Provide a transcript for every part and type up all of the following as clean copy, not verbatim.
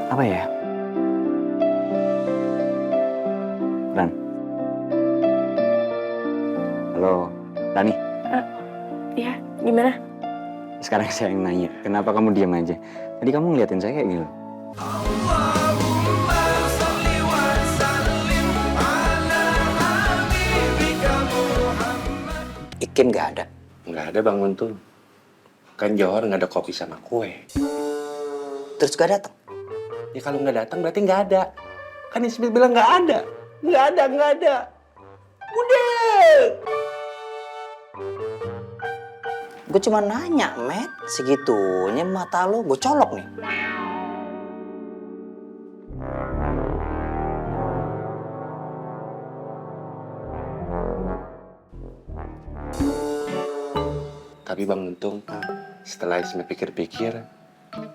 Apa ya? Ran. Halo, Rani. Iya, gimana? Sekarang saya yang nanya, kenapa kamu diam aja? Tadi kamu ngeliatin saya kayak gitu. Ikin nggak ada. Nggak ada Bang Untung. Kan Johor nggak ada kopi sama kue. Terus gak datang. Ya kalau nggak datang berarti nggak ada. Kan Ismail bilang nggak ada. Nggak ada, nggak ada. Udah. Gue cuma nanya, Met. Segitunya mata lo gue colok nih. Tapi Bang Untung, setelah Ismail pikir-pikir,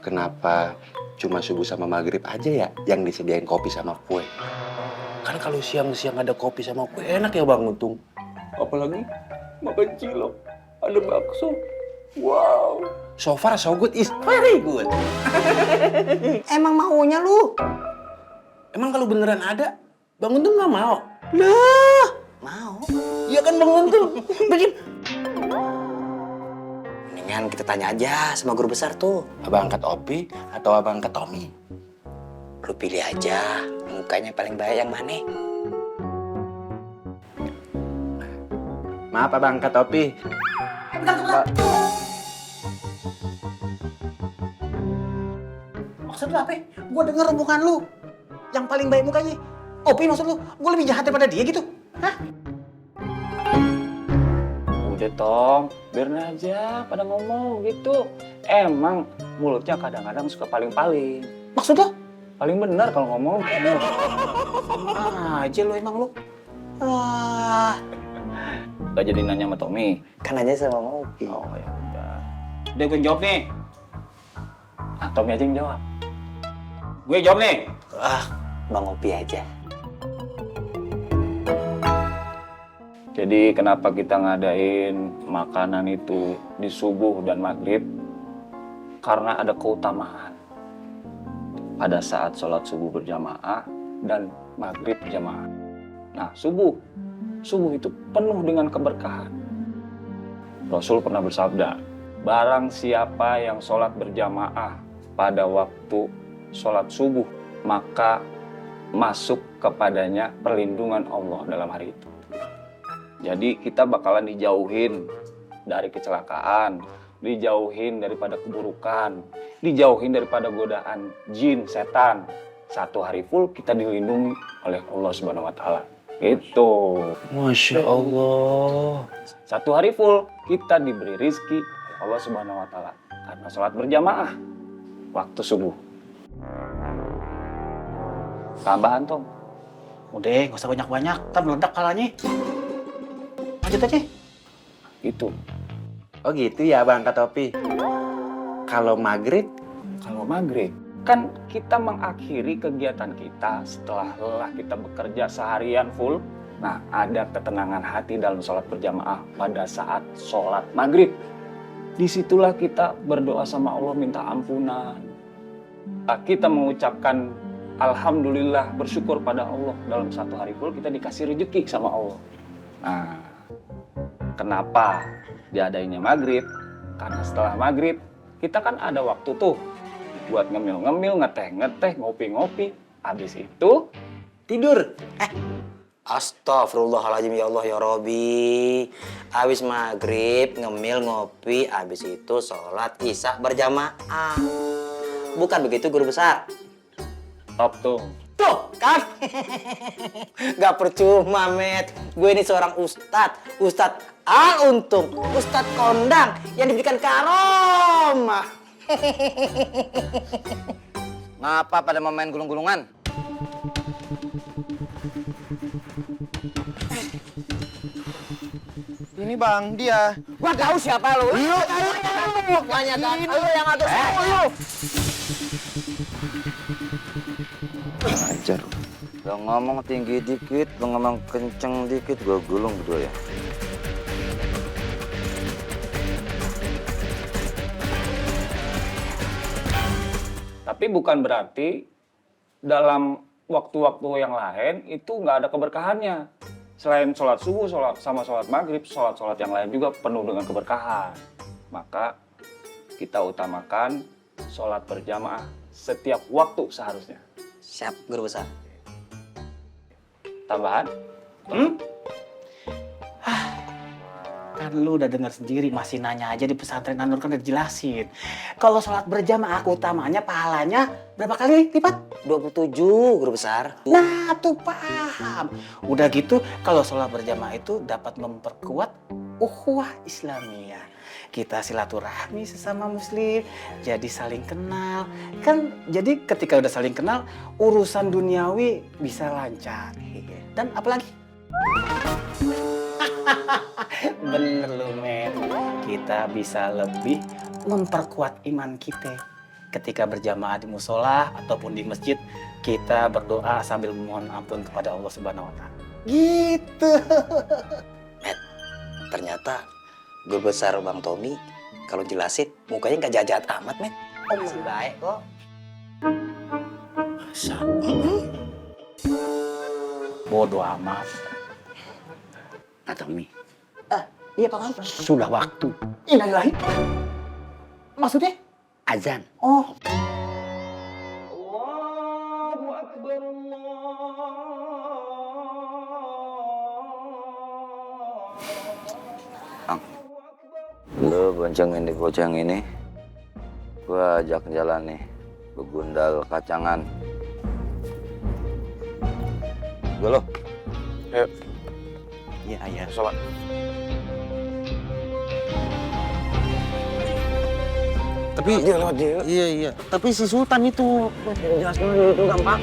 kenapa cuma subuh sama maghrib aja ya yang disediain kopi sama kue? Kan kalau siang-siang ada kopi sama kue enak ya Bang Untung. Apalagi makan cilok, ada bakso. Wow. So far so good is very good. Emang maunya lu? Emang kalau beneran ada, Bang Untung nggak mau? Lah, mau. Iya kan Bang Untung? Begin. Mendingan kita tanya aja sama guru besar tuh. Abang angkat Opi atau abang angkat Tommy? Lu pilih aja, mukanya paling baik yang mana? Maaf abang angkat Opi. Maksud lu apa? Gue denger omongan lu. Yang paling baik mukanya. Opi maksud lu, gue lebih jahat daripada dia gitu? Hah? Udah Tong, biarin aja pada ngomong gitu. Emang mulutnya kadang-kadang suka paling-paling. Maksud lu? Paling benar kalau ngomong. Aja lu emang lu. Ah, Gak jadi nanya sama Tommy. Kan aja sama Opi. Oh ya udah. Udah gue jawab nih. Ah, Tommy aja yang jawab. Gue jawab nih. Bang Opi aja. Jadi kenapa kita ngadain makanan itu di subuh dan maghrib? Karena ada keutamaan. Pada saat sholat subuh berjamaah dan maghrib berjamaah. Nah, subuh itu penuh dengan keberkahan. Rasul pernah bersabda, barang siapa yang sholat berjamaah pada waktu sholat subuh, maka masuk kepadanya perlindungan Allah dalam hari itu. Jadi kita bakalan dijauhin dari kecelakaan, dijauhin daripada keburukan, dijauhin daripada godaan jin, setan. Satu hari full kita dilindungi oleh Allah Subhanahu wa Ta'ala. Itu. Masya Allah. Satu hari full kita diberi rizki oleh Allah Subhanahu wa Ta'ala karena sholat berjamaah waktu subuh. Tambahan Tom. udah, gak usah banyak-banyak. Ntar meledak kalanya. Lanjut aja. Itu. Oh gitu ya abang angkat Opi. Kalau maghrib, Kalau maghrib, kan kita mengakhiri kegiatan kita setelah lelah kita bekerja seharian full. Nah, ada ketenangan hati dalam sholat berjamaah pada saat sholat maghrib. Disitulah kita berdoa sama Allah minta ampunan. Kita mengucapkan Alhamdulillah, bersyukur pada Allah. Dalam satu hari full kita dikasih rezeki sama Allah. Nah, kenapa diadainnya maghrib? Karena setelah maghrib, kita kan ada waktu tuh buat ngemil-ngemil, ngeteh-ngeteh, ngopi-ngopi. Habis itu Tidur. Astagfirullahaladzim ya Allah ya Robi. Abis maghrib ngemil ngopi, abis itu sholat isya berjamaah. Bukan begitu guru besar? top tuh. Tuh kan? Gak percuma Met. Gue ini seorang ustadz. Ustadz Al-Untung. Ustadz kondang yang diberikan karomah. Ngapa pada mau main gulung-gulungan? Ini bang, dia. Gua tahu siapa lu. Lu banyak kan. Lu yang ngatur lu. Ajar. Lo ngomong tinggi dikit, lo ngomong kenceng dikit, gua gulung berdua ya. Tapi bukan berarti dalam waktu-waktu yang lain itu nggak ada keberkahannya. Selain sholat subuh, sholat maghrib, sholat yang lain juga penuh dengan keberkahan. Maka kita utamakan sholat berjamaah setiap waktu seharusnya. Siap, guru besar. Tambahan? Kan lu udah dengar sendiri, masih nanya aja di pesantren An-Nur kan udah dijelasin. Kalau sholat berjamaah utamanya pahalanya berapa kali lipat? 27, guru besar. Nah, tuh paham. Udah gitu, kalau sholat berjamaah itu dapat memperkuat ukhuwah Islamiyah. Kita silaturahmi sesama muslim, jadi saling kenal. Kan jadi ketika udah saling kenal, urusan duniawi bisa lancar. Dan apalagi? Bener lu, men. Kita bisa lebih memperkuat iman kita. Ketika berjamaah di musola ataupun di masjid, kita berdoa sambil memohon ampun kepada Allah Subhanahu wa Ta'ala. Gitu. Ternyata guru besar Bang Tommy kalau jelasin mukanya nggak jahat-jahat amat, Met. Oh, masih baik kok. Bodoh amat. Nah, Tommy. Iya, Pak Man. Sudah waktu. Innalillahi. Maksudnya? Azan. Oh. Allahu Akbar, Lu boncengin di boceng ini, gua ajak jalan nih, begundal kacangan. Gue lo. Ayo. Iya, ayah. Sholat. Tapi dia lewat dia. Iya. Tapi si Sultan itu jelaskan dulu itu gampang.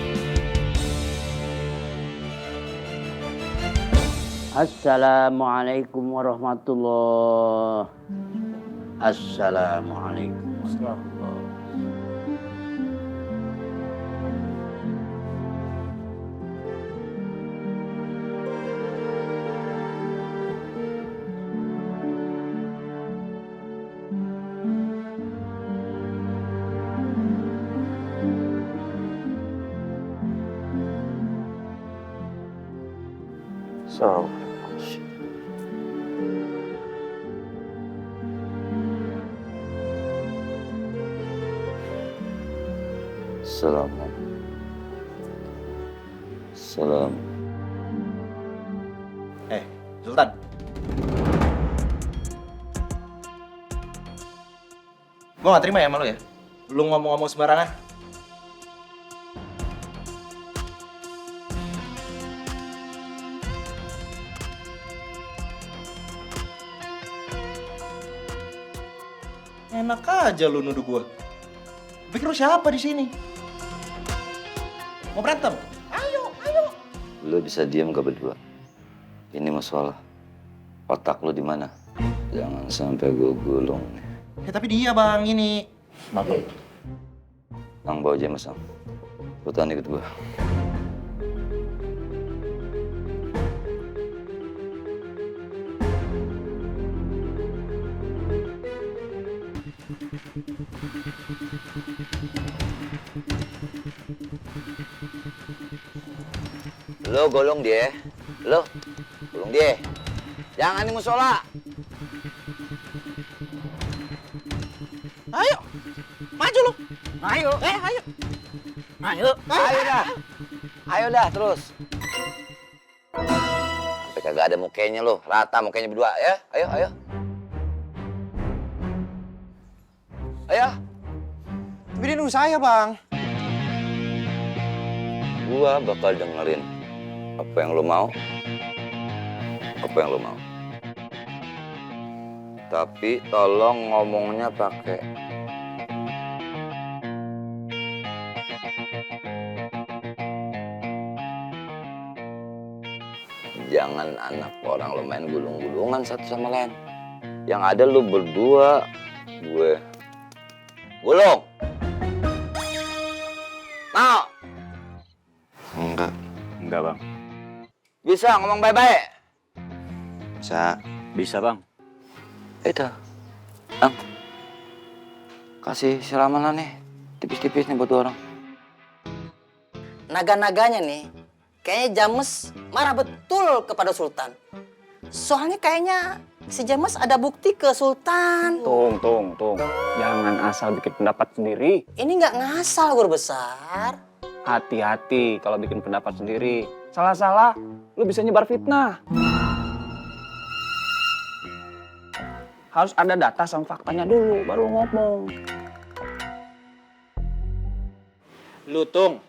Assalamualaikum warahmatullahi. Assalamualaikum warahmatullahi. So. Salam. Sultan. Gue gak terima ya sama lu ya. Lu ngomong-ngomong sembarangan. Enak aja lu nuduh gue. Pikir lu siapa di sini? Mau berantem? Ayo. Lu bisa diam gak berdua? Ini masalah. Otak lu di mana? Jangan sampai gue gulung. Ya tapi dia bang ini. Bang bawa James, Bang. Ikutan ikut gue. Lo golong dia. Lo golong dia. Jangan di musola. Ayo. Maju lu. Ayo. Ayo. Ayo dah. Ayo dah terus. Sampai kagak ada mukanya lo. Rata mukanya berdua ya. Ayo. Ayo. Tapi dia nunggu saya bang. Gua bakal dengerin apa yang lo mau. Tapi tolong ngomongnya pakai jangan anak orang lo main gulung-gulungan satu sama lain. Yang ada lo berdua, gue gulung. Mau? Enggak, Bang. Bisa ngomong baik-baik? Bisa, Bang. Itu, Ang, kasih siraman lah nih, tipis-tipis nih buat dua orang. naga-naganya nih, kayaknya James marah betul kepada Sultan. Soalnya kayaknya si James ada bukti ke Sultan. Tung. Jangan asal bikin pendapat sendiri. Ini nggak ngasal, Guru Besar. Hati-hati kalau bikin pendapat sendiri. Salah-salah, lu bisa nyebar fitnah. Harus ada data sama faktanya dulu, baru ngomong. Lu Tung,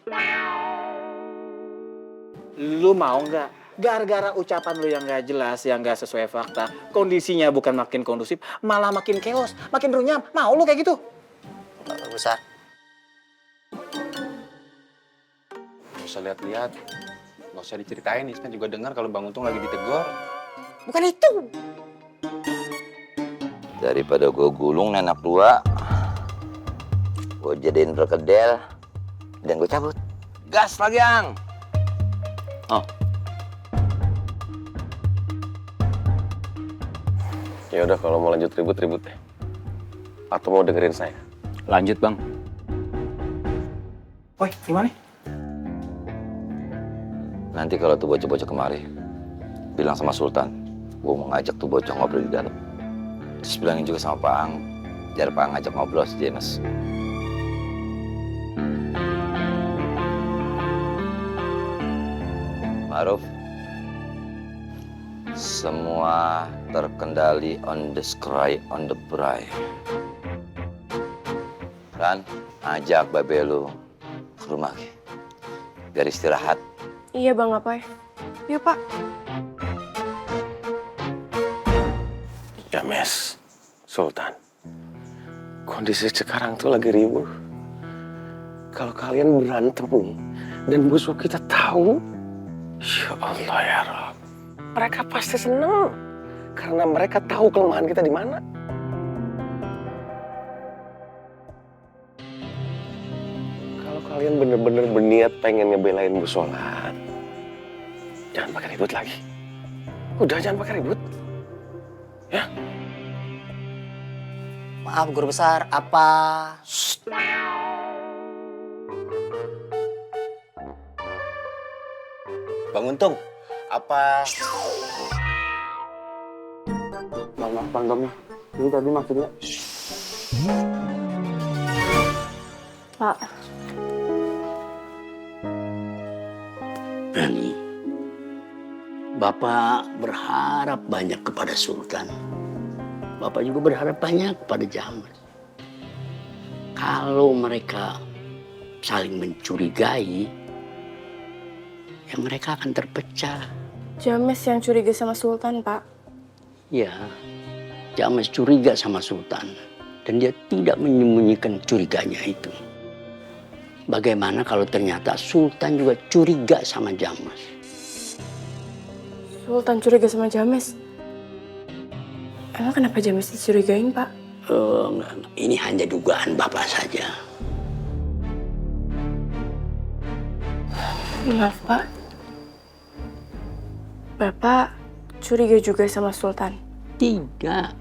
lu mau nggak? Gara-gara ucapan lu yang nggak jelas, yang nggak sesuai fakta, kondisinya bukan makin kondusif, malah makin chaos, makin runyam. Mau lu kayak gitu? Guru Besar. Gak usah lihat-lihat. Gak usah diceritain, Isna juga dengar kalau Bang Untung lagi ditegur. Bukan itu. Daripada gue gulung nenek tua, gue jadiin perkedel, dan gue cabut. Gas lagi, Ang. Oh, Ya udah kalau mau lanjut ribut deh. Atau mau dengerin saya? Lanjut, Bang. Woi, gimana? nanti kalau tuh bocah-bocah kemari, bilang sama Sultan, gue mau ngajak tuh bocah ngobrol di dalam. Terus bilangin juga sama Pak Ang, biar Pak Ang ngajak ngobrol si James. Maruf, semua terkendali on the sky, on the bright. Ran, ajak babe lu ke rumah biar istirahat. Iya Bang Apoy. Yuk Pak. James, Sultan, kondisi sekarang tuh lagi ribuh. Kalau kalian berantem nih, dan musuh kita tahu, ya Allah ya Rob, mereka pasti seneng karena mereka tahu kelemahan kita di mana. Kalau kalian bener-bener berniat pengen ngebelain Bu Sholat, jangan pakai ribut lagi. Udah jangan pakai ribut. Ya. Maaf Guru Besar, apa? Bang Untung, apa? Bang Domnya, ini tadi maksudnya. Pak. Rani, Bapak berharap banyak kepada Sultan. Bapak juga berharap banyak kepada James. Kalau mereka saling mencurigai, ya mereka akan terpecah. James yang curiga sama Sultan, Pak. Ya, James curiga sama Sultan. Dan dia tidak menyembunyikan curiganya itu. Bagaimana kalau ternyata Sultan juga curiga sama James? Sultan curiga sama James. Emang kenapa James dicurigain, Pak? Enggak. Ini hanya dugaan Bapak saja. Maaf, Pak. Bapak curiga juga sama Sultan? Tidak.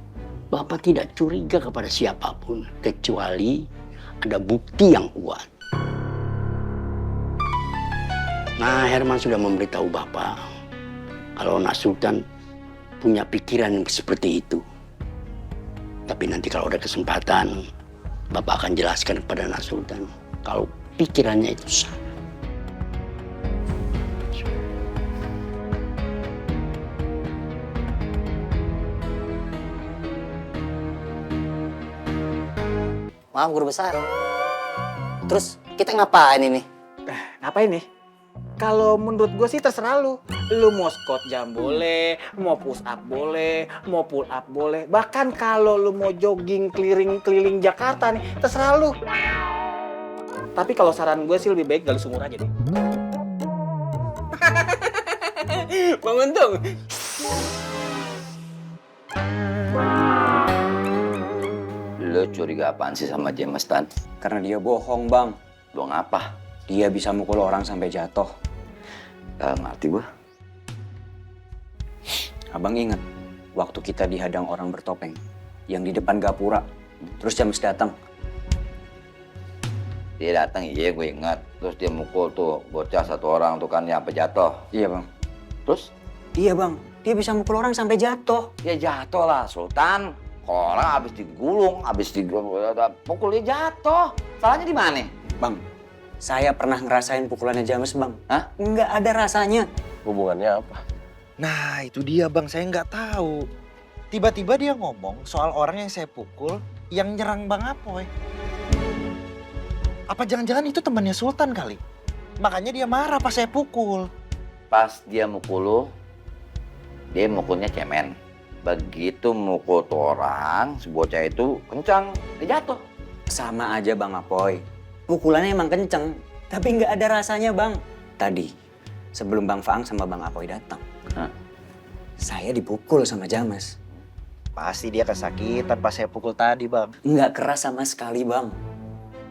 Bapak tidak curiga kepada siapapun. Kecuali ada bukti yang kuat. Nah, Herman sudah memberitahu Bapak kalau Nak Sultan punya pikiran seperti itu. Tapi nanti kalau ada kesempatan, Bapak akan jelaskan kepada Nak Sultan kalau pikirannya itu salah. Maaf Guru Besar. Terus kita ngapain ini? Ngapain nih? Kalau menurut gue sih terserah lu. Lu mau squat jam boleh, mau push up boleh, mau pull up boleh. Bahkan kalau lu mau jogging keliling Jakarta nih, terserah lu. Tapi kalau saran gue sih lebih baik gali sumur aja deh. Bang Untung. Lo curiga apaan sih sama James, Tan? Karena dia bohong, Bang. Bohong apa? Dia bisa mukul orang sampai jatuh. Gak ngerti gua. Abang ingat waktu kita dihadang orang bertopeng yang di depan gapura. Terus James datang. Dia datang, iya gue ingat. Terus dia mukul tuh bocah satu orang tuh kan yang sampai jatuh. Iya bang. Terus Iya bang, dia bisa mukul orang sampai jatuh. dia jatuh lah Sultan. Kalau orang habis digulung, habis pukul dia jatuh. Salahnya di mana? Bang, saya pernah ngerasain pukulannya James bang. Hah? Nggak ada rasanya. Hubungannya apa? Nah, itu dia bang, saya nggak tahu. Tiba-tiba dia ngomong soal orang yang saya pukul yang nyerang Bang Apoy. Apa jangan-jangan itu temannya Sultan kali? Makanya dia marah pas saya pukul. Pas dia mukul lu, dia mukulnya cemen. Begitu mukul tuh orang, si bocah itu kencang, dia jatuh. Sama aja Bang Apoy. Pukulannya emang kenceng, tapi nggak ada rasanya Bang. Tadi, sebelum Bang Faang sama Bang Apoy datang, saya dipukul sama James. Pasti dia kesakitan pas saya pukul tadi bang. Nggak keras sama sekali Bang.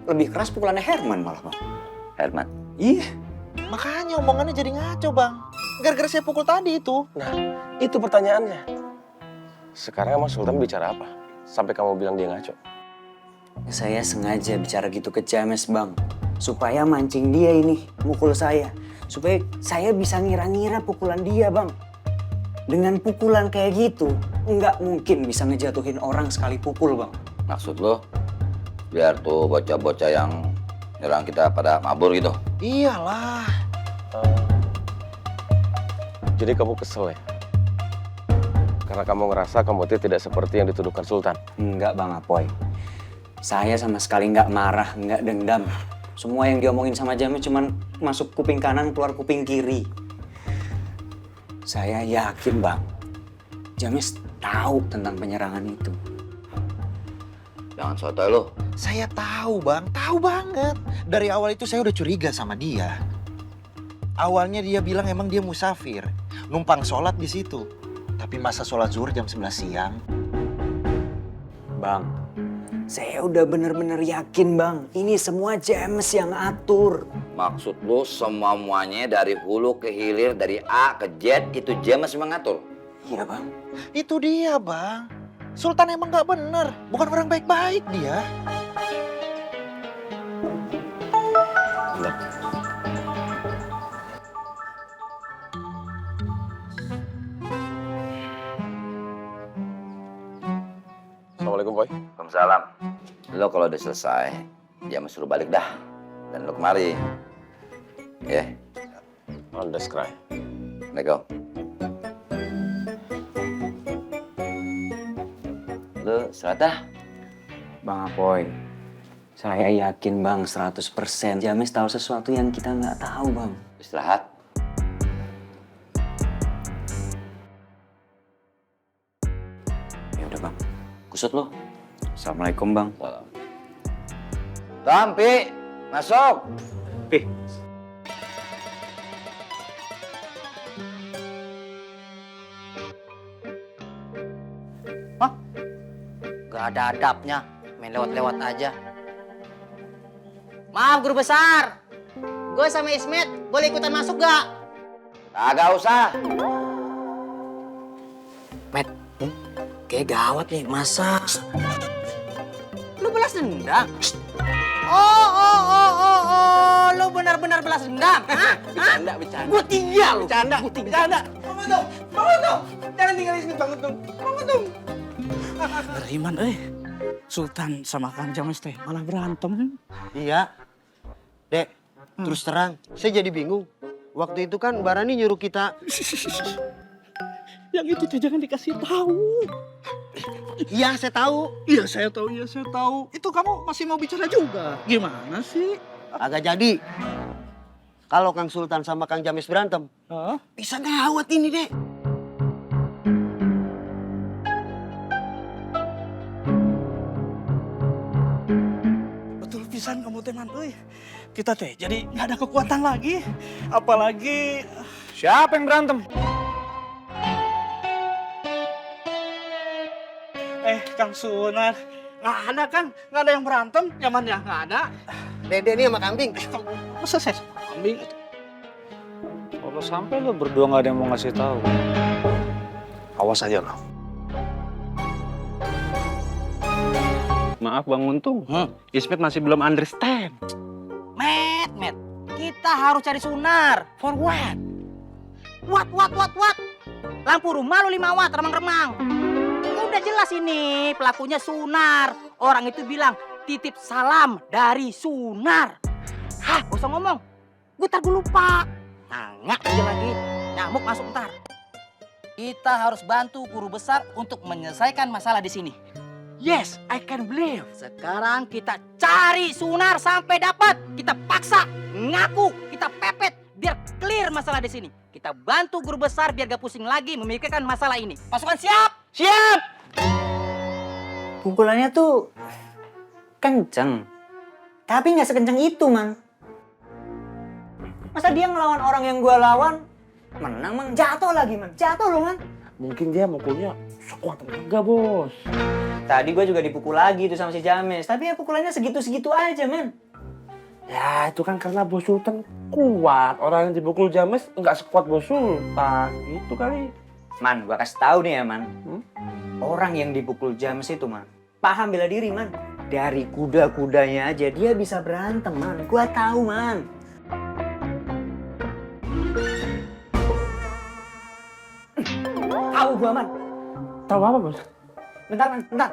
Lebih keras pukulannya Herman malah Bang. Herman, Iya. Makanya omongannya jadi ngaco bang. Gara-gara saya pukul tadi itu. Nah, itu pertanyaannya. Sekarang emang Sultan bicara apa? Sampai kamu bilang dia ngaco. Saya sengaja bicara gitu ke James Bang. Supaya mancing dia ini, mukul saya. Supaya saya bisa ngira-ngira pukulan dia Bang. Dengan pukulan kayak gitu, nggak mungkin bisa ngejatuhin orang sekali pukul Bang. maksud lo biar tuh bocah-bocah yang nyerang kita pada mabur gitu? Iyalah. Jadi kamu kesel ya? Karena kamu ngerasa kamu tidak seperti yang dituduhkan Sultan. Enggak Bang Apoy. Saya sama sekali nggak marah, nggak dendam. Semua yang diomongin sama James cuman masuk kuping kanan, keluar kuping kiri. Saya yakin Bang, James tahu tentang penyerangan itu. Jangan sotoy lo. Saya tahu bang, tahu banget. Dari awal itu saya udah curiga sama dia. Awalnya dia bilang emang dia musafir, numpang sholat di situ. Tapi masa sholat zuhur jam 11 siang. Bang, saya udah bener-bener yakin Bang, ini semua James yang atur. Maksud lo semuanya dari hulu ke hilir, dari A ke Z itu James mengatur? Iya Bang. Itu dia bang. Sultan emang gak bener, bukan orang baik-baik dia. Assalamualaikum, Boy. Waalaikumsalam. Lo kalau udah selesai, James suruh balik dah. Dan lo kemari. Ya, On the cry. Assalamualaikum. Lo sholat dah. Bang Apoy, saya yakin Bang 100% James tahu sesuatu yang kita nggak tahu Bang. Istirahat. Ya udah Bang, kusut lo. Assalamualaikum Bang. Tampi, masuk. Pi. Gak ada adabnya, main lewat-lewat aja. Maaf guru besar, gue sama Ismet boleh ikutan masuk gak? Kagak usah. Met, kayak gawat nih, masa? Lu balas dendam? Oh, lu benar-benar balas dendam? Bercanda. Gue tinggal lu. Bercanda. Mama dong, jangan tinggalin Ismet banget dong. Mama dong. Beriman, Sultan sama Kang James teh malah berantem. Iya, Dek, terus terang, saya jadi bingung. Waktu itu kan Barani nyuruh kita... Yang itu teh jangan dikasih tahu. Iya, saya tahu. Iya saya tahu. Itu kamu masih mau bicara juga? Gimana sih? Agak jadi. Kalau Kang Sultan sama Kang James berantem, bisa gawat ini, Dek. Betul pisan kamu teman, kita teh jadi nggak ada kekuatan lagi. Apalagi Siapa yang berantem? Kang Sunar. Nggak ada Kang, nggak ada yang berantem. Nyamannya nggak ada. Dede nih sama kambing. Masa saya sama kambing? Kalau sampai lo berdua nggak ada yang mau ngasih tahu. Awas aja lo. Maaf Bang Untung, Ismet masih belum understand. Met. Kita harus cari Sunar. For what? What? Lampu rumah lu 5 watt, remang-remang. Udah jelas ini, pelakunya Sunar. Orang itu bilang, titip salam dari Sunar. Hah, gak usah ngomong. Gue lupa. Nggak aja lagi. Nyamuk masuk ntar. Kita harus bantu guru besar untuk menyelesaikan masalah di sini. Yes, I can believe. Sekarang kita cari Sunar sampai dapat. Kita paksa, ngaku, kita pepet biar clear masalah di sini. Kita bantu guru besar biar gak pusing lagi memikirkan masalah ini. Pasukan siap? Siap! Pukulannya tuh kenceng. Tapi nggak sekenceng itu, Man. Masa dia ngelawan orang yang gua lawan, menang, Man. Jatuh lagi, Man. Jatuh loh, Man. Mungkin dia mukulnya sekuat tenaga, Bos. Tadi gua juga dipukul lagi tuh sama si James. Tapi ya pukulannya segitu-segitu aja, Man. Ya, itu kan karena Bos Sultan kuat. Orang yang dipukul James nggak sekuat Bos Sultan. Itu kali. Man, gua kasih tahu nih ya, Man. Orang yang dipukul James itu, Man, paham bela diri, Man. Dari kuda-kudanya aja dia bisa berantem, Man. Gua tahu, Man. Tahu gua, Man. Tahu apa, Bos? Bentar, Man. Bentar.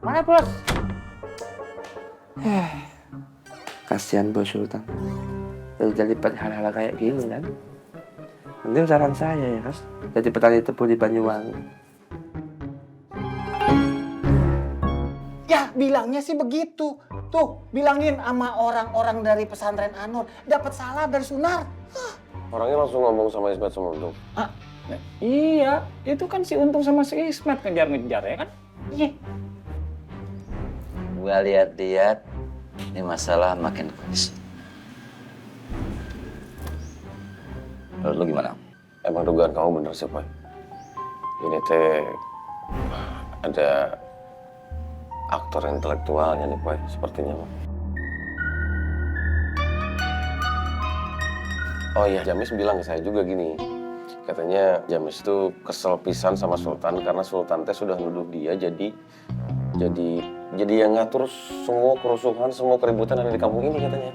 Mana, Bos? Kasihan Bos Sultan. Jadi hal-hal kayak gini kan. Mending saran saya ya, Mas. Jadi petani tebu di Banyuwangi. Ya, bilangnya sih begitu. Tuh, bilangin sama orang-orang dari pesantren Anur. Dapat salah dari Sunar. Orangnya langsung ngomong sama Ismet sama Untung. Iya, itu kan si Untung sama si Ismet ngejar-ngejar ya kan? Iya. Gua lihat-lihat ini masalah makin keras. Menurut lu gimana? Emang dugaan kamu bener sih, Pak. Ini teh ada aktor intelektualnya nih, Pak, sepertinya, Pak. Oh iya, James bilang ke saya juga gini. Katanya James itu kesel pisan sama Sultan karena Sultan teh sudah nuduh dia jadi yang ngatur semua kerusuhan, semua keributan ada di kampung ini katanya.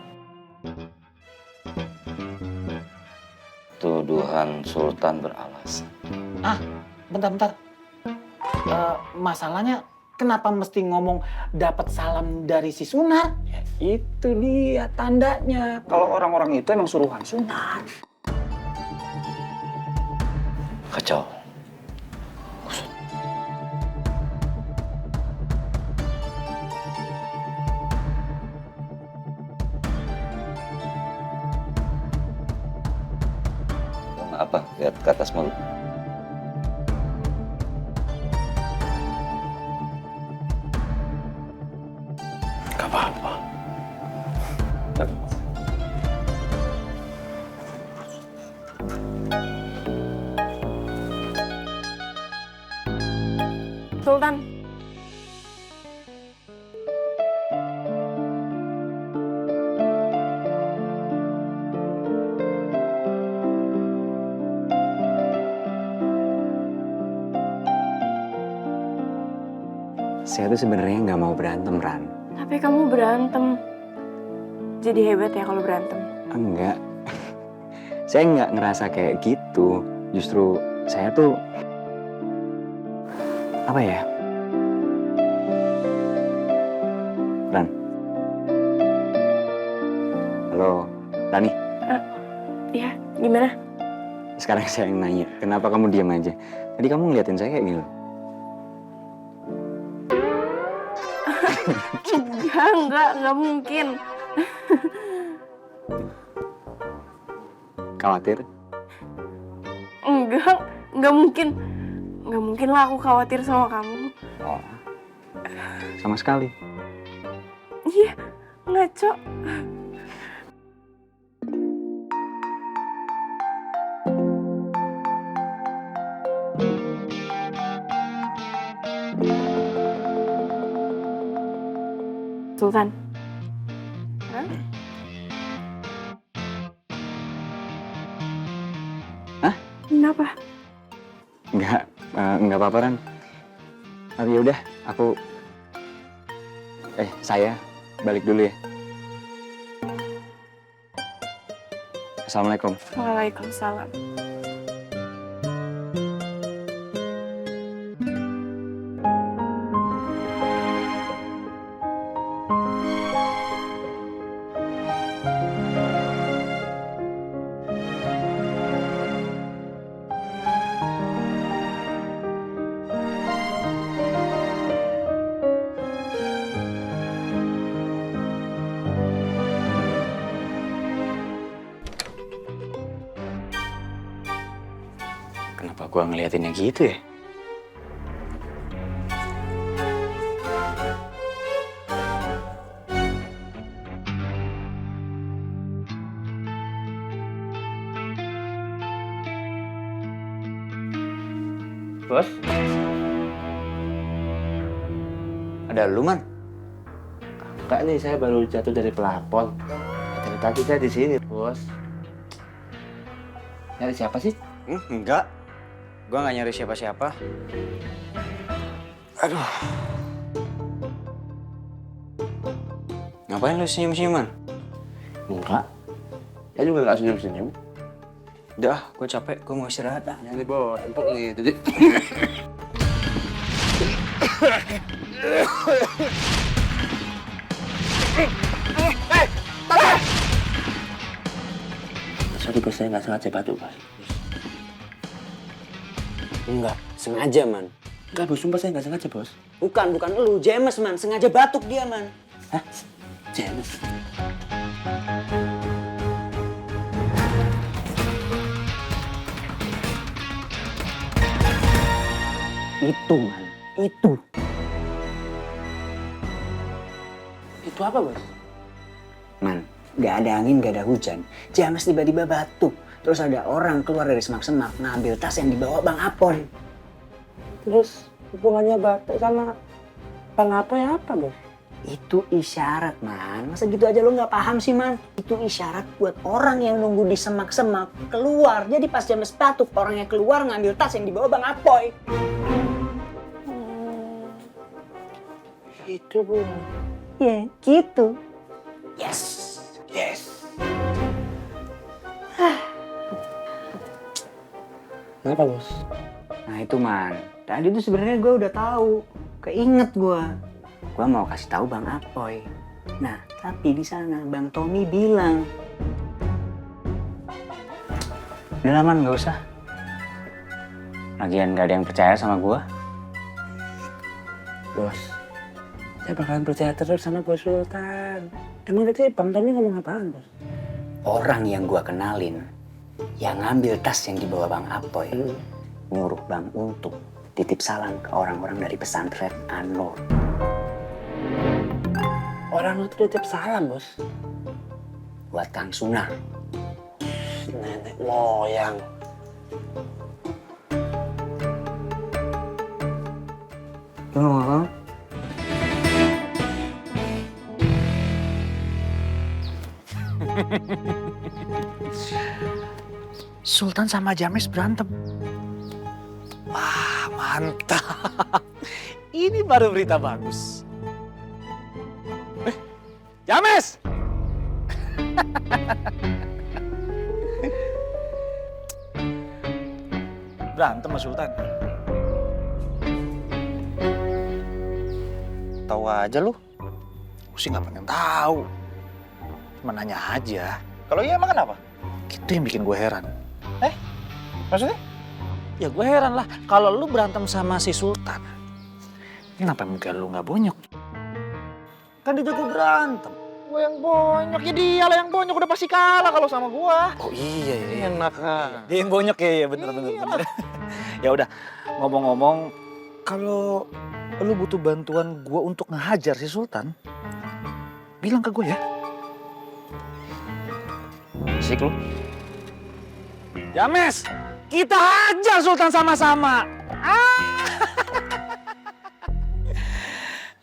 Tuduhan Sultan beralasan. Bentar. Masalahnya kenapa mesti ngomong dapat salam dari si Sunar? Ya, itu dia tandanya kalau orang-orang itu emang suruhan Sunar. Kacau. Apa? Lihat ke atas mulu. Gak apa-apa. Sultan. Saya tuh sebenarnya nggak mau berantem, Ran. Tapi kamu berantem. Jadi hebat ya kalau berantem. Enggak. Saya nggak ngerasa kayak gitu. Justru saya tuh apa ya? Ran. Halo, Rani. Iya, gimana? Sekarang saya yang nanya, kenapa kamu diam aja? Tadi kamu ngeliatin saya kayak gitu. Enggak mungkin. Khawatir? Enggak mungkin. Enggak mungkin lah aku khawatir sama kamu. Oh, sama sekali. Iya, ngaco. Sultan. Hah? Kenapa? Enggak apa-apa, Ran. Tapi yaudah, saya balik dulu ya. Assalamualaikum. Waalaikumsalam. Kenapa gua ngeliatinnya gitu ya? Bos? Ada lu, Man? Enggak nih, saya baru jatuh dari pelapon. Dari tadi saya di sini, bos. Nyari siapa sih? Enggak. Gua nggak nyari siapa-siapa. Aduh. Ngapain lu senyum-senyuman? Enggak. Saya juga nggak senyum-senyum. Udah, gue capek. Gue mau istirahat dah. Nyari bos, empuk nih. Jadi. Sorry bos, saya nggak sengaja batu bos. Enggak, sengaja, Man. Enggak bos, sumpah saya nggak sengaja bos. Bukan lu. James, Man. Sengaja batuk dia, Man. Hah? James? Itu, Man. Itu. Itu apa bos? Man, gak ada angin, gak ada hujan. James tiba-tiba batuk. Terus ada orang keluar dari semak-semak ngambil tas yang dibawa Bang Apoy. Terus hubungannya batuk sama Bang Apoy apa bos? Itu isyarat, Man. Masa gitu aja lo gak paham sih, Man? Itu isyarat buat orang yang nunggu di semak-semak keluar. Jadi pas James batuk, orangnya keluar ngambil tas yang dibawa Bang Apoy. Itu bu. Ya, gitu. Yes. Kenapa bos? Nah itu, Man. Tadi tuh sebenarnya gue udah tahu. Keinget gue. Gue mau kasih tahu Bang Apoy. Nah, tapi di sana Bang Tommy bilang, udah lah, Man, gak usah. Lagian gak ada yang percaya sama gue. Bos, saya bakalan percaya terus sama Bos Sultan. Emang tadi Bang Tommy ngomong apaan bos? Orang yang gue kenalin, yang ngambil tas yang dibawa Bang Apoy, nyuruh Bang untuk titip salam ke orang-orang dari pesantren An-Nur. Orang itu titip salam bos. Buat Kang Sunar. Nenek moyang. Lu ngomong apa? Sultan sama James berantem. Wah, mantap. Ini baru berita bagus. James! Berantem sama Sultan. Tahu aja lu. Gue sih nggak pengen tahu. Cuma nanya aja. Kalau iya emang kenapa? Itu yang bikin gue heran. Maksudnya? Ya gue heran lah. Kalau lu berantem sama si Sultan, kenapa muka lu nggak bonyok? Kan dia jago berantem. Gue yang bonyok, ya dia lah yang bonyok. Udah pasti kalah kalau sama gue. Oh iya ya. Enak kan. Dia yang bonyok ya, bener. Ya udah, ngomong-ngomong, kalau lu butuh bantuan gue untuk ngehajar si Sultan, bilang ke gue ya. Asik lu. James, kita hajar Sultan sama-sama.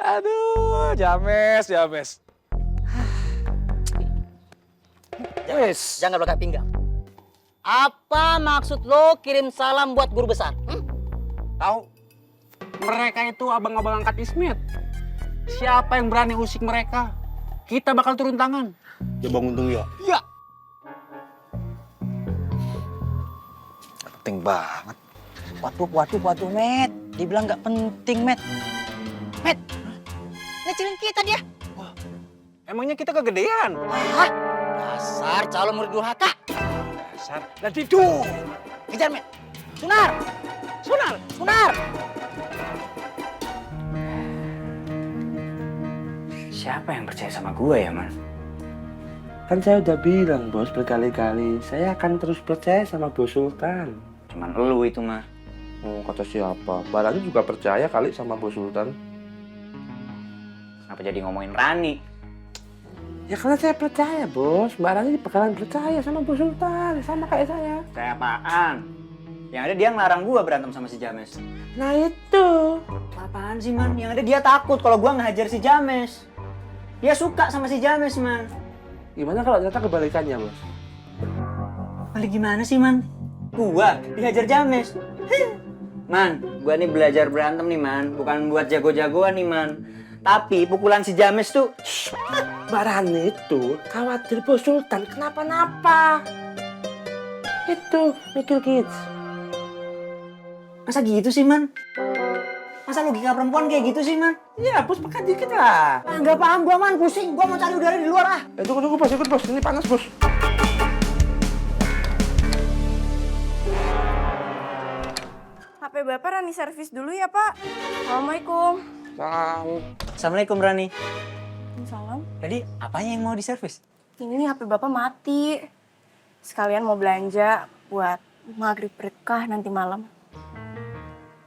Aduh, James. Jangan belakang pinggang. Apa maksud lo kirim salam buat guru besar? Tahu? Mereka itu abang-abang angkat Ismet. Siapa yang berani usik mereka, kita bakal turun tangan. Ya Bang Untung ya. Iya. penting banget. Waduh, Met. Dibilang nggak penting, Met. Met, ngecilin kita dia. Emangnya kita kegedean? Hah? Dasar calon murid durhaka. Dasar. Nanti tuh. Kejar, Met. Sunar. Siapa yang percaya sama gue ya, Man? Kan saya udah bilang, Bos, berkali-kali. Saya akan terus percaya sama Bos Sultan. Cuman elu itu mah. Kata siapa? Barangnya juga percaya kali sama Bos Sultan. Kenapa jadi ngomongin Rani? Ya karena saya percaya, Bos. Barangnya bakalan percaya sama Bos Sultan. Sama kayak saya. Kayak apaan? Yang ada dia ngelarang gue berantem sama si James. Nah itu. Apaan sih, Man? Yang ada dia takut kalau gue ngehajar si James. Dia suka sama si James, Man. Gimana kalau ternyata kebalikannya, Bos? Balik gimana sih, Man? Gua dihajar James. Man, gua nih belajar berantem nih, Man. Bukan buat jago-jagoan nih, Man. Tapi pukulan si James tuh... Barani itu khawatir Bos Sultan kenapa-napa. Itu, mikir kids. Masa gitu sih, Man? Masa logika perempuan kayak gitu sih, Man? Ya, Bos, pekat dikit lah. Ah, nggak paham gua, Man. Pusing. Gua mau cari udara di luar, ah. Tunggu, Bos, ikut, Bos. Ini panas, Bos. HP Bapak Rani servis dulu ya, Pak. Assalamualaikum. Assalamualaikum, Rani. Salam. Tadi apanya yang mau diservis? Ini HP Bapak mati. Sekalian mau belanja buat maghrib berkah nanti malam.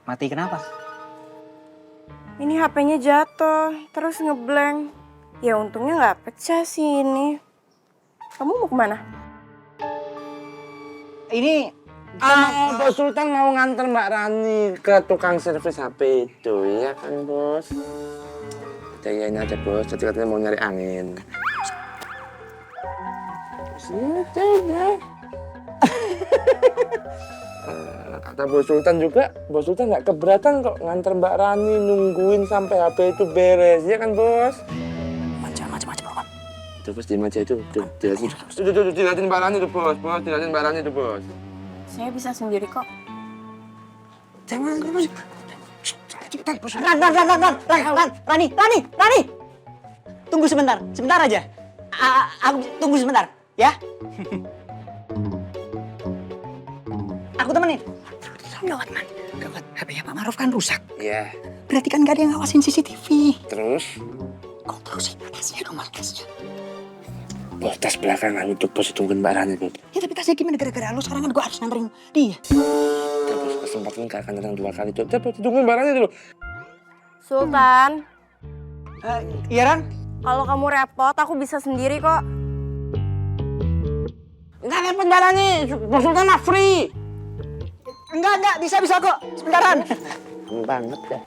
Mati kenapa? Ini HP-nya jatuh, terus ngeblank. Ya untungnya nggak pecah sih ini. Kamu mau kemana? Ini Bos Sultan mau nganter Mbak Rani ke tukang servis HP itu, ya kan, Bos? Jayain aja, Bos. Jadi katanya mau nyari angin. Kata Bos Sultan juga, Bos Sultan nggak keberatan kok nganter Mbak Rani nungguin sampai HP itu beres, ya kan, Bos? Macam-macam. Tuh, Bos, diem aja itu. Tuh, dilihatin Mbak Rani tuh, Bos. Dilihatin Mbak Rani tuh, Bos. Saya bisa sendiri kok. Jangan, Bos. Cepetan, Bos. Rani. Tunggu sebentar aja. Aku tunggu sebentar, ya. Aku temenin. Gawat, Man. Gawat. HP-nya Pak Maruf kan rusak. Iya. Berarti kan gak ada yang ngawasin CCTV. Terus? Kau terusin tasnya dong, tasnya. Bos, tas belakangan itu, Bos, tungguin Mbak Rani, Bos. Ya tapi tasnya gimana gara-gara lu sekarang kan gue harus nganterin dia. Ya, Bos, kesempatan gak akan datang 2 kali. Coba, Bos, tungguin Mbak Rani dulu. Sultan, Iya, Ran? kalau kamu repot, aku bisa sendiri kok. Enggak repot Mbak Rani, Bos Sultan mah free. Enggak, bisa kok. Sebentaran. Banget ya.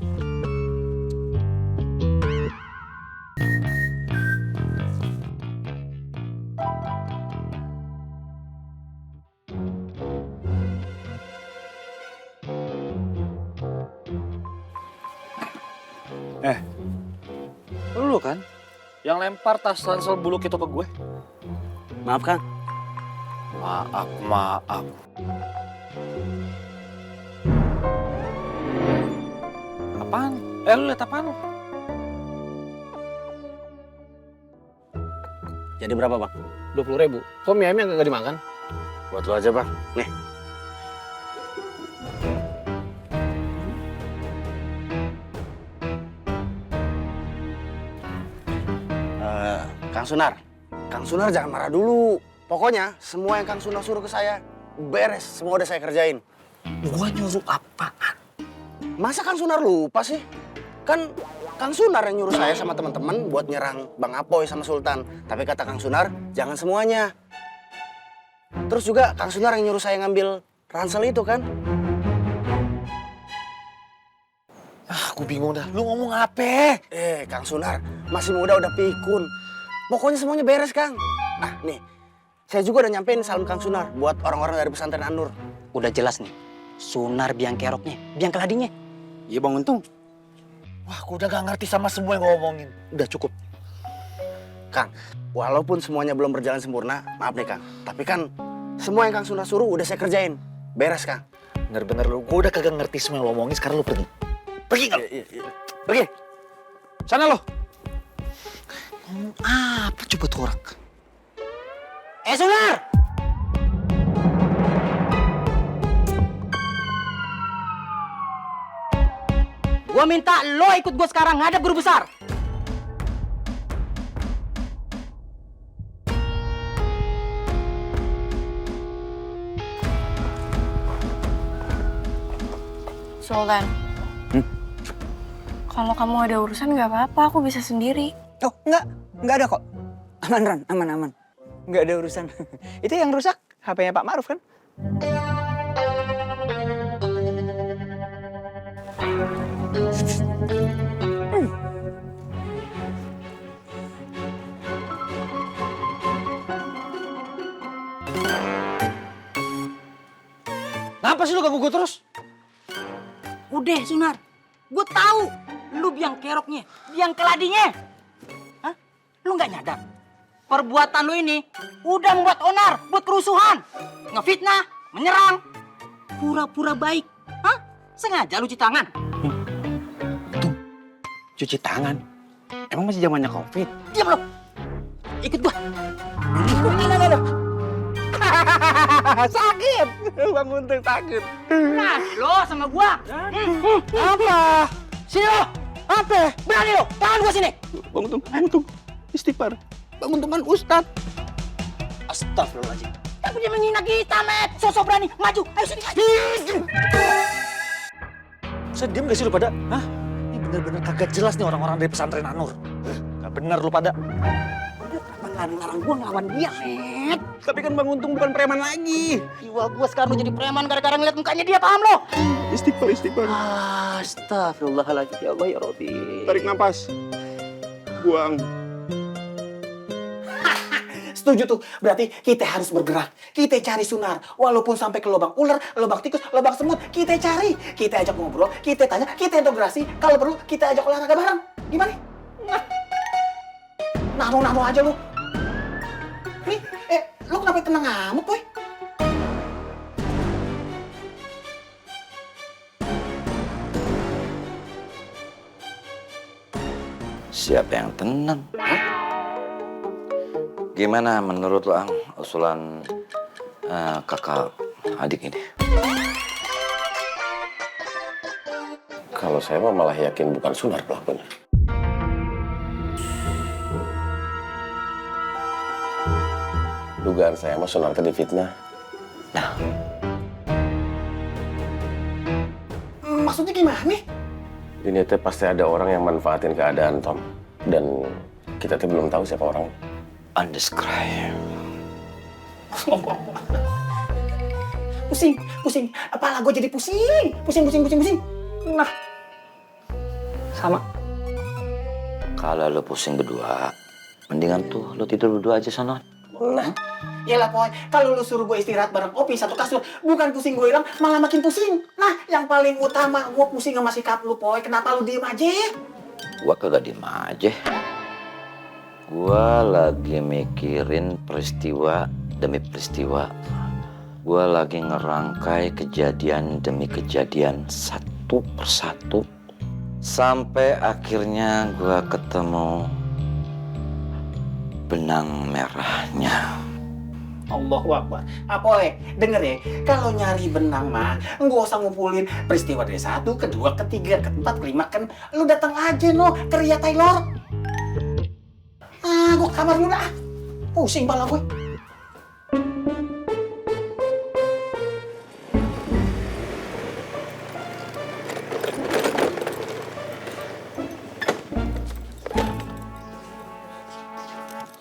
Lu kan yang lempar tas ransel buluk itu ke gue. Maaf, Kang. Maaf. Apaan? Lu lihat apaan? Jadi berapa, Bang? 20.000. Kok mie ayamnya nggak dimakan? Buat lo aja, Bang. Nih. Kang Sunar jangan marah dulu. Pokoknya semua yang Kang Sunar suruh ke saya beres, semua udah saya kerjain. Gua nyuruh apaan? Masa Kang Sunar lupa sih? Kan Kang Sunar yang nyuruh saya sama teman-teman buat nyerang Bang Apoy sama Sultan. Tapi kata Kang Sunar, jangan semuanya. Terus juga Kang Sunar yang nyuruh saya ngambil ransel itu kan. Aku bingung dah. Lu ngomong apa? Kang Sunar, masih muda udah pikun. Pokoknya semuanya beres, Kang. Nah, nih. Saya juga udah nyampein salam Kang Sunar buat orang-orang dari pesantren An-Nur. Udah jelas nih. Sunar biang keroknya, biang keladinya. Iya, Bang Untung. Wah, aku udah gak ngerti sama semua yang ngomongin. Udah cukup. Kang, walaupun semuanya belum berjalan sempurna, maaf nih, Kang. Tapi kan semua yang Kang Sunar suruh udah saya kerjain. Beres, Kang. Bener-bener lu, gue udah kagak ngerti semua yang lo omongin, sekarang lu pergi. Pergi nggak? Pergi. Sana lo. Ngomong apa coba tuh orang? Sunar! Gua minta lo ikut gua sekarang ngadep guru besar. Sultan. Kalau kamu ada urusan nggak apa-apa, aku bisa sendiri. Oh, enggak ada kok. Aman, Ran, aman. Enggak ada urusan. Itu yang rusak HP-nya Pak Ma'ruf kan? Kenapa sih lu ganggu gue terus? Udah, Sunar. Gue tahu lu biang keroknya, biang keladinya. Hah? Lu nggak nyadar? Perbuatan lu ini udah membuat onar, buat kerusuhan, ngefitnah, menyerang, pura-pura baik. Hah? Sengaja lu cuci tangan. Cuci tangan? Emang masih zamannya COVID? Diam lu. Ikut gua. Sakit! Bang Untung sakit. Nah, lo sama gua. Apa? Sini lo. Apa? Berani lo. Tangan gua sini. Bang Untung. Istighfar. Bang Untung kan Ustad. Astagfirullahaladzim. Tapi dia menghina kita, Met. Sosok berani. Maju. Ayo sini. Saya diem gak sih lu pada? Hah? Ini bener-bener kagak jelas nih orang-orang dari pesantren Anur. Gak bener lu pada. Ngarang gua ngelawan dia, Met. Tapi kan Bang Untung bukan preman lagi. Jiwa gua sekarang udah jadi preman gara-gara ngeliat mukanya dia, paham lo? Istighfar. Astagfirullahaladzim. Ya Allah, ya Rabbi. Tarik napas. Buang. Setuju tuh. Berarti kita harus bergerak. Kita cari Sunar. Walaupun sampai ke lubang ular, lubang tikus, lubang semut. Kita cari. Kita ajak ngobrol. Kita tanya. Kita integrasi. Kalau perlu, kita ajak olahraga bareng. Gimana? Namu aja lu. Nih, lu kenapa tenang ngamuk, boy? Siapa yang tenang? Gimana menurut lo, Ang, usulan kakak adik ini? Kalau saya mah malah yakin bukan Sunar pelakunya. Dugaan saya mah Sunar tadi fitnah. Nah, Maksudnya gimana? Ini teh pasti ada orang yang manfaatin keadaan, Tom. Dan kita tuh belum tahu siapa orangnya. undescribe. Pusing. Kepala gue jadi pusing. Pusing. Nah. Sama. Kalau lo pusing berdua, mendingan tuh lo tidur berdua aja sana. Nah. Yalah, Poy. Kalau lu suruh gue istirahat bareng Opi satu kasur, bukan pusing gue hilang, malah makin pusing. Nah, yang paling utama gue pusing sama sikap lu, Poy. Kenapa lu diem aja? Gua kagak diem aja. Gua lagi mikirin peristiwa demi peristiwa. Gua lagi ngerangkai kejadian demi kejadian satu persatu. Sampai akhirnya gua ketemu benang merahnya. Allahu Akbar. Poy, denger ya, kalau nyari benang mah, nggak usah ngumpulin peristiwa dari 1, ke 2, ke 3, ke 4, ke 5, kan lu datang aja no ke Ria Taylor. Gue kamar dulu dah. Pusing pala gue.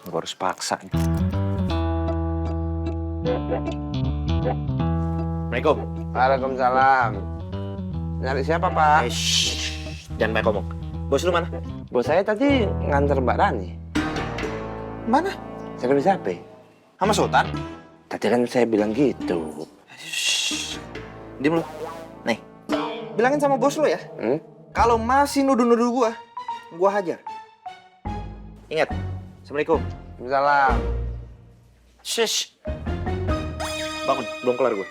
Gue harus paksa nih. Assalamualaikum. Waalaikumsalam. Nyari siapa, Pak? Jangan banyak ngomong. Bos lu mana? Bos saya tadi nganter Mbak Rani. Mana? Saya kan siapa? Sama Sultan? Tadi kan saya bilang gitu. Diem lu. Nih, bilangin sama bos lu ya. Kalau masih nuduh-nuduh gua hajar. Ingat. Assalamualaikum. Waalaikumsalam. Shush. Bangun, belum kelar gue.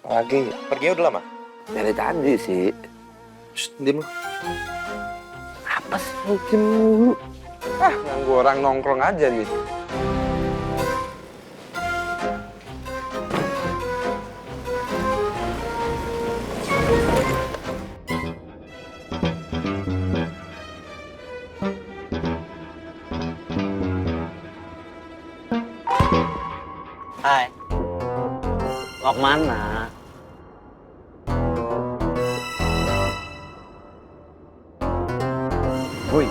Lagi. Pergi udah lama? Dari tadi sih. Shh, diem lu. Apa sih mungkin mulu? Ganggu orang nongkrong aja gitu. Hai. Mau kemana? Woi.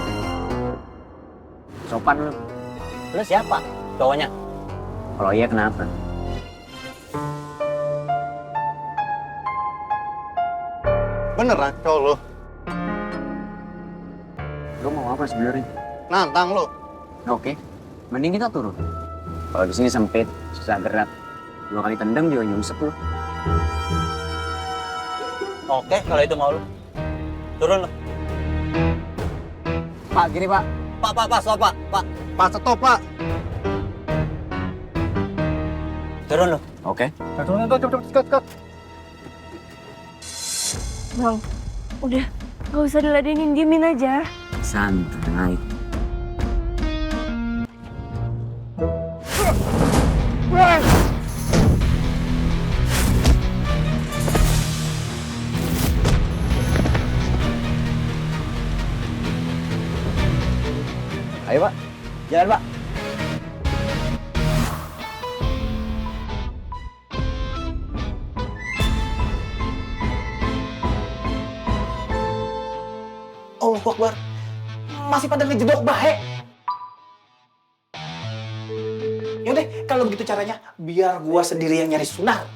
Sopan lu. Lu siapa? Cowoknya? Kalau iya kenapa? Beneran cowok lu? Lu mau apa sebenarnya? Nantang lu? Oke. Mending kita turun. Kalau di sini sempit, susah gerak. 2 kali tendang juga nyungsep lu. Oke, kalau itu mau lu. Turun lu. Pak, gini pak. Pak, stop pak. Pak, stop pak. Turun lu. Oke. Turun, cepet. Bang, udah gak usah diladenin, diemin aja. Santai. Ayo pak, jalan pak. Allahu Akbar. Masih pada ngejedok bahe. Yaudah, kalau begitu caranya, biar gua sendiri yang nyari sunar.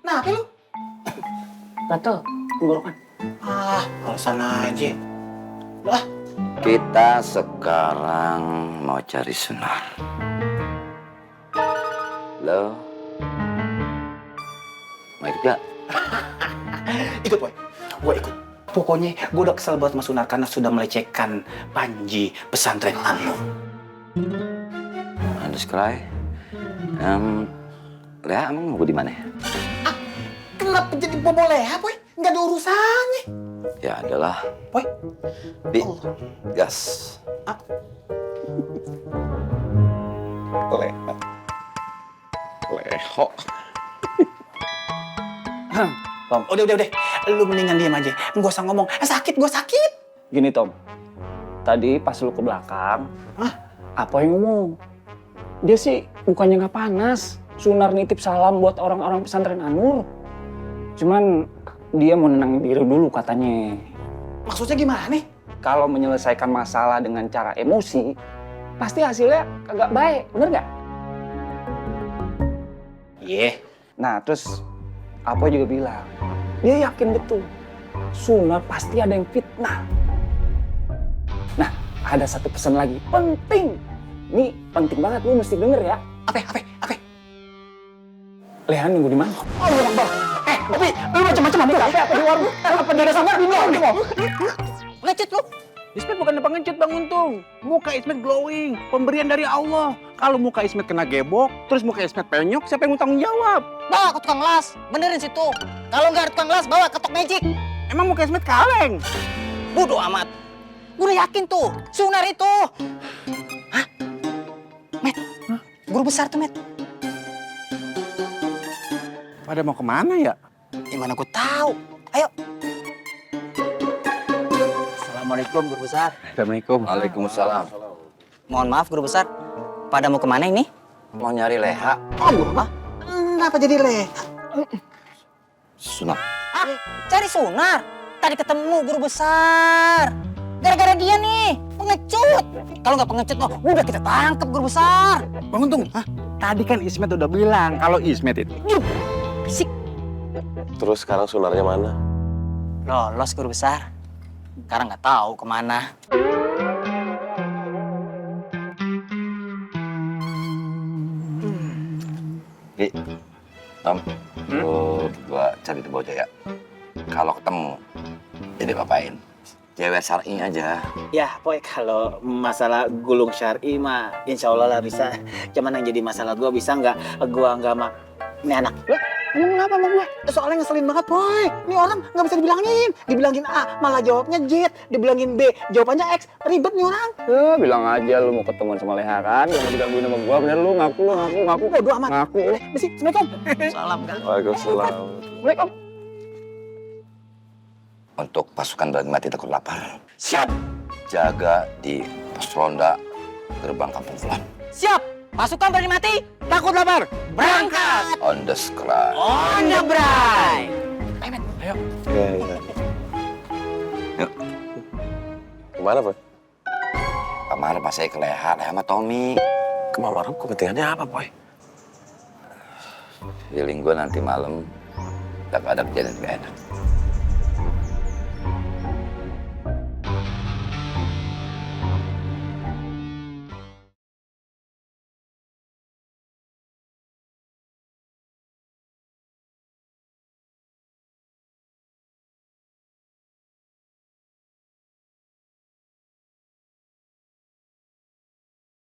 Nah, apa lu? Gatel, tenggorokan. Alasan aja. Lah, Kita sekarang mau cari Sunar. Lo mau ikut gak? ikut boy. Gua ikut. Pokoknya gua udah kesel banget sama Sunar karena sudah melecehkan Panji pesantren Anu. Harus cry. Lea emang mau di mana ya? Kenapa jadi bobo Leha, boy? Nggak ada urusannya. Ya adalah. Boy. Bi, gas. Leho. Tom, udah. Lu mendingan diam aja. Nggak usah ngomong. Sakit, gua sakit. Gini Tom, tadi pas lu ke belakang, apa yang ngomong? Dia sih bukannya nggak panas. Sunar nitip salam buat orang-orang pesantren Anur. Cuman dia mau nenangin diri dulu katanya. Maksudnya gimana nih? Kalau menyelesaikan masalah dengan cara emosi, pasti hasilnya kagak baik, bener nggak? Iya. Nah terus Apo juga bilang, dia yakin betul Sunar pasti ada yang fitnah. Nah ada satu pesan lagi penting. Ini penting banget, lu mesti denger ya. Apa? Leha nunggu di mana? Allah Akbar. Tapi lu macam-macam apa di warung? Apa dia ada sama di warung? Lecet lu. Ismet bukan pengecut Bang Untung. Muka Ismet glowing, pemberian dari Allah. Kalau muka Ismet kena gebok, terus muka Ismet penyok, siapa yang tanggung jawab? Bawa ke tukang las, benerin situ. Kalau nggak ada tukang las, bawa ke Tok Magic. Emang muka Ismet kaleng? Bodoh amat. Gue udah yakin tuh, Sunar itu. Hah? Met, guru besar tuh, Met. Pada mau kemana ya? Gimana gue tahu? Ayo. Assalamualaikum guru besar. Assalamualaikum. Waalaikumsalam. Mohon maaf guru besar. Pada mau kemana ini? Mau nyari Leha. Allah. Kenapa jadi Leha? Sunar. Cari Sunar. Tadi ketemu guru besar. Gara-gara dia nih, pengecut. Kalau nggak pengecut, oh, udah kita tangkap guru besar. Bang Untung, tadi kan Ismet udah bilang kalau Ismet itu. Bisik. Terus sekarang Sunarnya mana? Lolos guru besar. Sekarang nggak tahu kemana. Bi, Tom, lu gua cari tuh bocah ya. Kalau ketemu, jadi apain? cewek syar'i aja. Ya, Poy, kalau masalah gulung syar'i mah insya Allah lah bisa. Cuman yang jadi masalah gue bisa nggak mah ini anak. Lah, ngomong kenapa sama gue? Soalnya ngeselin banget, Poy. Ini orang nggak bisa dibilangin. Dibilangin A, malah jawabnya Z. Dibilangin B, jawabannya X. Ribet nih orang. Bilang aja lu mau ketemuan sama Leha kan, gak mau digangguin sama gua, bener lu ngaku. Bodo amat. Ngaku. Misi, Assalamualaikum. Salam kan. Waalaikumsalam. Assalamualaikum. Untuk pasukan berani mati takut lapar. Siap. Jaga di pos ronda gerbang Kampung Fulan. Siap. Pasukan berani mati, takut lapar. Berangkat. On the scratch. On the bray. Iya. Yuk. Kemana, Boy? Kemarin pas saya ke Leha sama Tommy. Kemarin kepentingannya apa, Boy? Feeling gue nanti malam udah gak ada kejadian gak enak.